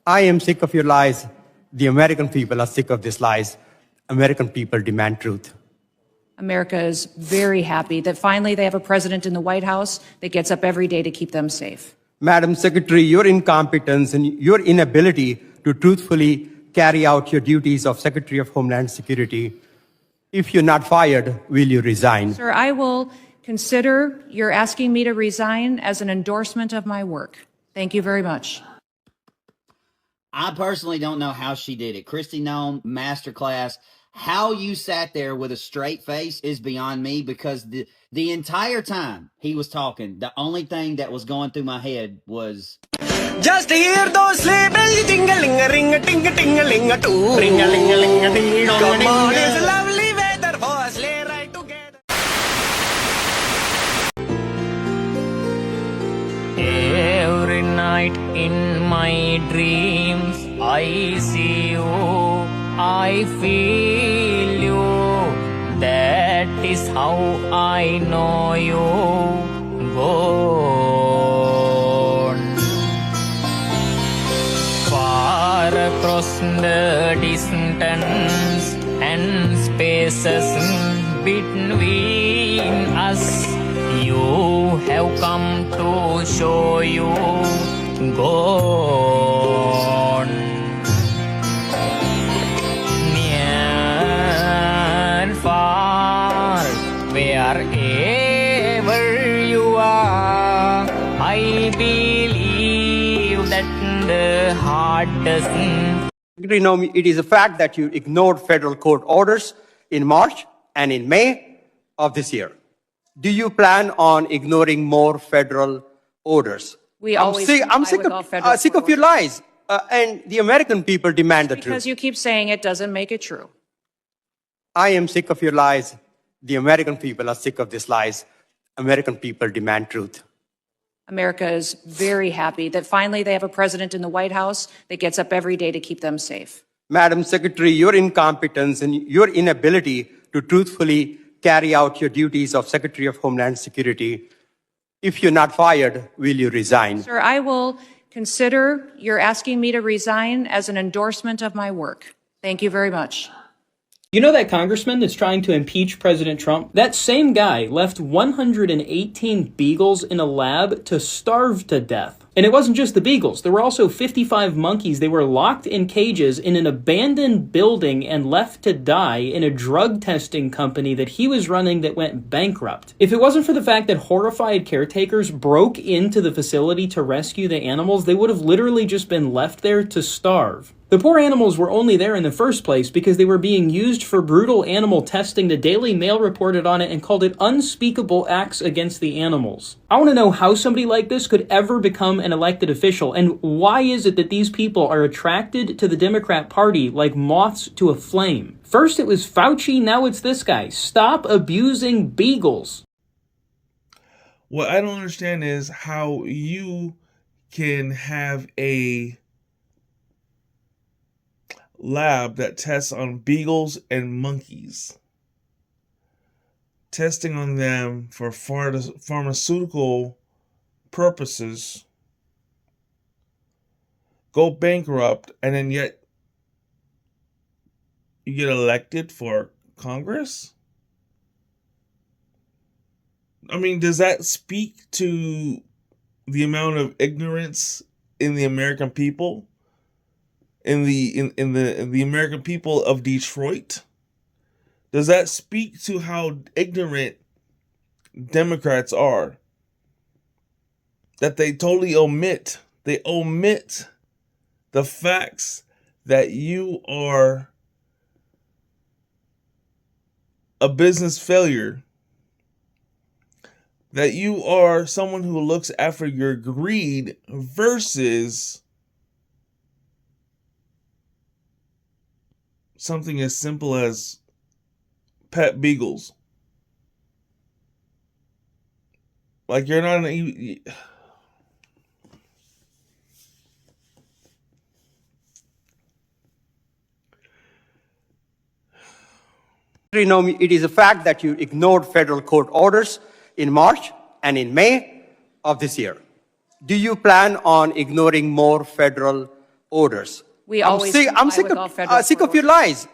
I am sick of your lies. The American people are sick of these lies. American people demand truth. America is very happy that finally they have a president in the White House that gets up every day to keep them safe. Madam Secretary, your incompetence and your inability to truthfully carry out your duties of Secretary of Homeland Security, if you're not fired, will you resign? Sir, I will consider your asking me to resign as an endorsement of my work. Thank you very much. I personally don't know how she did it. Kristi Noem, masterclass. How you sat there with a straight face is beyond me, because the entire time he was talking, the only thing that was going through my head was, just hear those sleigh bells ting-a-ling-a-ring-a-ting-a-ting-a-ling-a-too. Ring-a-ling-a-ling-a-ding-dong. Come on, it's lovely weather for a sleigh ride together. Every night in my dreams I see you, I feel you. That is how I know you. Gone far across the distance and spaces between us. You have come to show you. Gone near and far, wherever you are, I believe that the heart doesn't. Secretary Noem, it is a fact that you ignored federal court orders in March and in May of this year. Do you plan on ignoring more federal orders? I'm sick of your lies. And the American people demand the truth. Because you keep saying it doesn't make it true. I am sick of your lies. The American people are sick of these lies. American people demand truth. America is very happy that finally they have a president in the White House that gets up every day to keep them safe. Madam Secretary, your incompetence and your inability to truthfully carry out your duties of Secretary of Homeland Security, if you're not fired, will you resign? Sir, I will consider your asking me to resign as an endorsement of my work. Thank you very much. You know that congressman that's trying to impeach President Trump? That same guy left 118 beagles in a lab to starve to death. And it wasn't just the beagles. There were also 55 monkeys. They were locked in cages in an abandoned building and left to die in a drug testing company that he was running that went bankrupt. If it wasn't for the fact that horrified caretakers broke into the facility to rescue the animals, they would have literally just been left there to starve. The poor animals were only there in the first place because they were being used for brutal animal testing. The Daily Mail reported on it and called it unspeakable acts against the animals. I want to know how somebody like this could ever become an elected official, and why is it that these people are attracted to the Democrat Party like moths to a flame? First it was Fauci, now it's this guy. Stop abusing beagles. What I don't understand is how you can have a lab that tests on beagles and monkeys, testing on them for pharmaceutical purposes, go bankrupt, and then yet you get elected for Congress? I mean, does that speak to the amount of ignorance in the American people? In the American people of Detroit? Does that speak to how ignorant Democrats are? That they totally omit the facts that you are a business failure, that you are someone who looks after your greed versus something as simple as pet beagles. Like, you're not an... It is a fact that you ignored federal court orders in March and in May of this year. Do you plan on ignoring more federal orders. We always comply I'm sick with all federal sick court of your lies.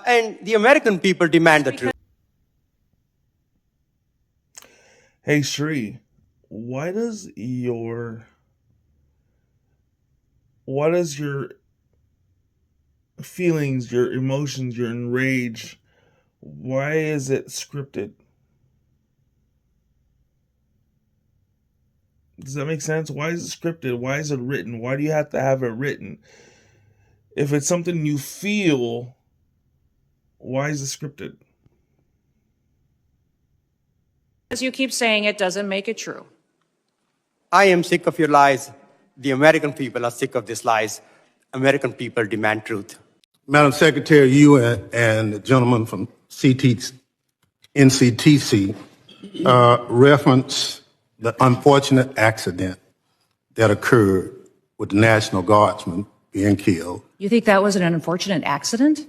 And the American people demand the truth. Hey Shri, why does your feelings, your emotions, your enrage, why is it scripted? Does that make sense? Why is it scripted? Why is it written? Why do you have to have it written? If it's something you feel, why is it scripted? As you keep saying, it doesn't make it true. I am sick of your lies. The American people are sick of these lies. American people demand truth. Madam Secretary, you and the gentleman from NCTC reference the unfortunate accident that occurred with the National Guardsman being killed. You think that was an unfortunate accident?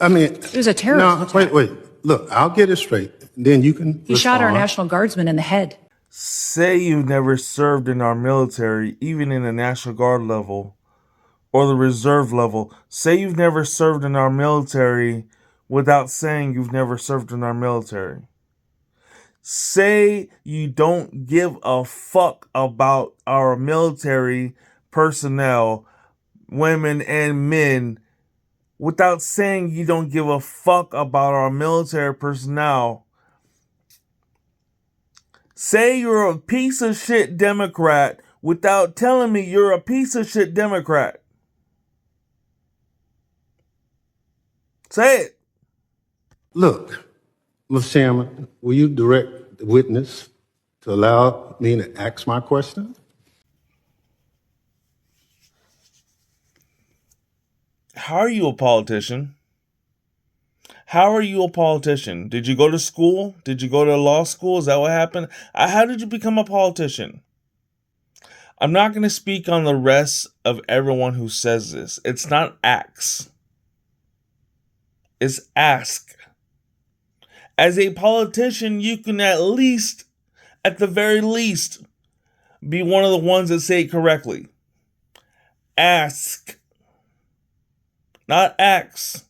I mean, It was a terrorist attack. Wait. Look, I'll get it straight. Then you can He shot our respond. National Guardsman in the head. Say you've never served in our military, even in the National Guard level or the reserve level. Say you've never served in our military without saying you've never served in our military. Say you don't give a fuck about our military personnel, women and men, without saying you don't give a fuck about our military personnel. Say you're a piece of shit Democrat without telling me you're a piece of shit Democrat. Say it. Look, Mr. Chairman, will you direct the witness to allow me to ask my question? How are you a politician? How are you a politician? Did you go to school? Did you go to law school? Is that what happened? How did you become a politician? I'm not going to speak on the rest of everyone who says this. It's not acts. It's ask. As a politician, you can at the very least, be one of the ones that say it correctly. Ask. Not acts.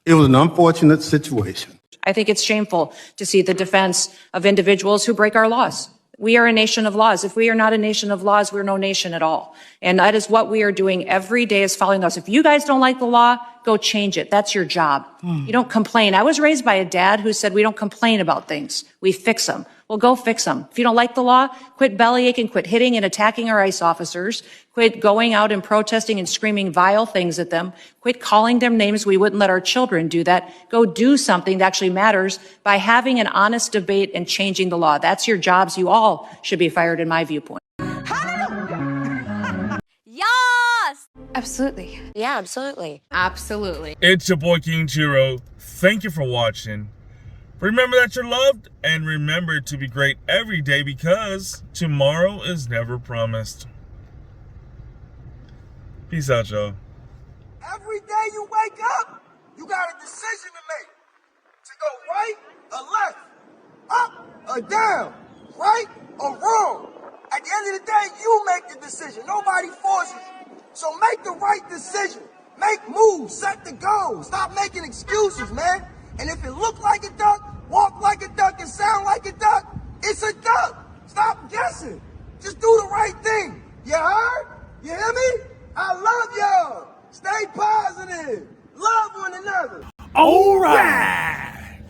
It was an unfortunate situation. I think it's shameful to see the defense of individuals who break our laws. We are a nation of laws. If we are not a nation of laws, we're no nation at all. And that is what we are doing every day, is following laws. If you guys don't like the law, go change it. That's your job. You don't complain. I was raised by a dad who said we don't complain about things. We fix them. Well, go fix them. If you don't like the law, quit bellyaching, quit hitting and attacking our ICE officers, quit going out and protesting and screaming vile things at them, quit calling them names. We wouldn't let our children do that. Go do something that actually matters by having an honest debate and changing the law. That's your jobs. You all should be fired, in my viewpoint. Yes! Absolutely. Yeah, absolutely. Absolutely. It's your boy King Chiro. Thank you for watching. Remember that you're loved, and remember to be great every day, because tomorrow is never promised. Peace out, y'all. Every day you wake up, you got a decision to make. To go right or left, up or down, right or wrong. At the end of the day, you make the decision. Nobody forces you. So make the right decision. Make moves, set the goals. Stop making excuses, man. And if it look like a duck, walk like a duck, and sound like a duck, it's a duck. Stop guessing. Just do the right thing. You heard? You hear me? I love y'all. Stay positive. Love one another. All right.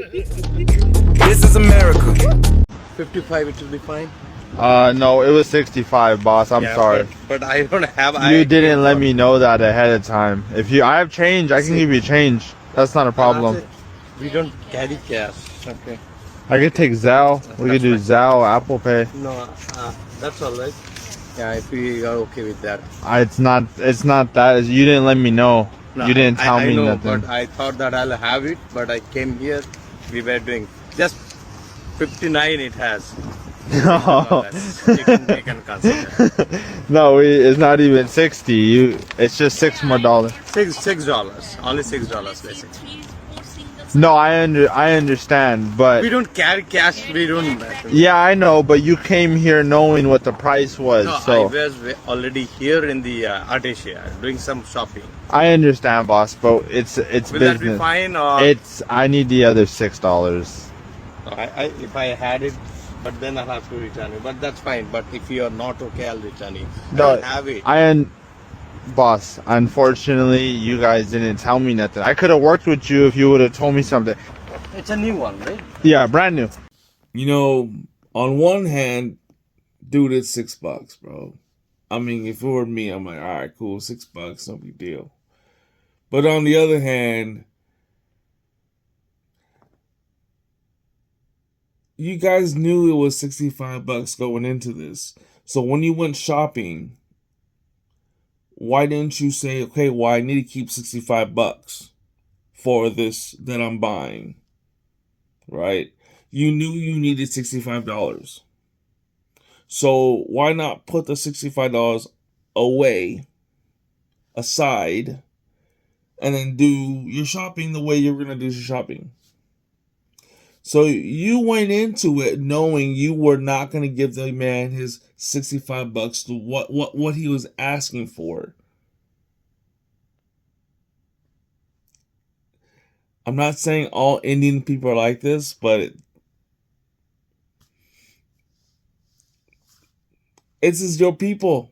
This is America. 55, it will be fine. No, it was 65, boss. I'm sorry. But I don't have. You didn't let me know that ahead of time. If I have change, I can give you change. That's not a problem. We don't carry cash. Okay. I could take Zelle. We could do Zelle, Apple Pay. No, that's all right. Yeah, if we are okay with that. It's not that. You didn't let me know. No, you didn't tell I me know, nothing. But I thought that I'll have it. But I came here. We were doing just 59. It has. No. You can consider. No, it's not even 60. It's just $6 more. $6. Only $6 basically. No, I understand, but We don't carry cash. We don't. yeah, I know, but you came here knowing what the price was, No, so I was already here in the Artesia doing some shopping. I understand, boss, but it's Will business. that be fine or? I need the other $6. If I had it, but then I'll have to return it. But that's fine. But if you are not okay, I'll return it. I No, don't have it. boss, unfortunately, you guys didn't tell me nothing. I could have worked with you if you would have told me something. It's a new one, right? Yeah, brand new. You know, on one hand, dude, it's $6, bro. I mean, if it were me, I'm like, all right, cool, $6, no big deal. But on the other hand, you guys knew it was $65 going into this. So when you went shopping, why didn't you say, okay, well, I need to keep $65 for this that I'm buying, right? You knew you needed $65. So why not put the $65 away, aside, and then do your shopping the way you're going to do your shopping? So you went into it knowing you were not going to give the man his $65 to what he was asking for. I'm not saying all Indian people are like this, but it's just your people.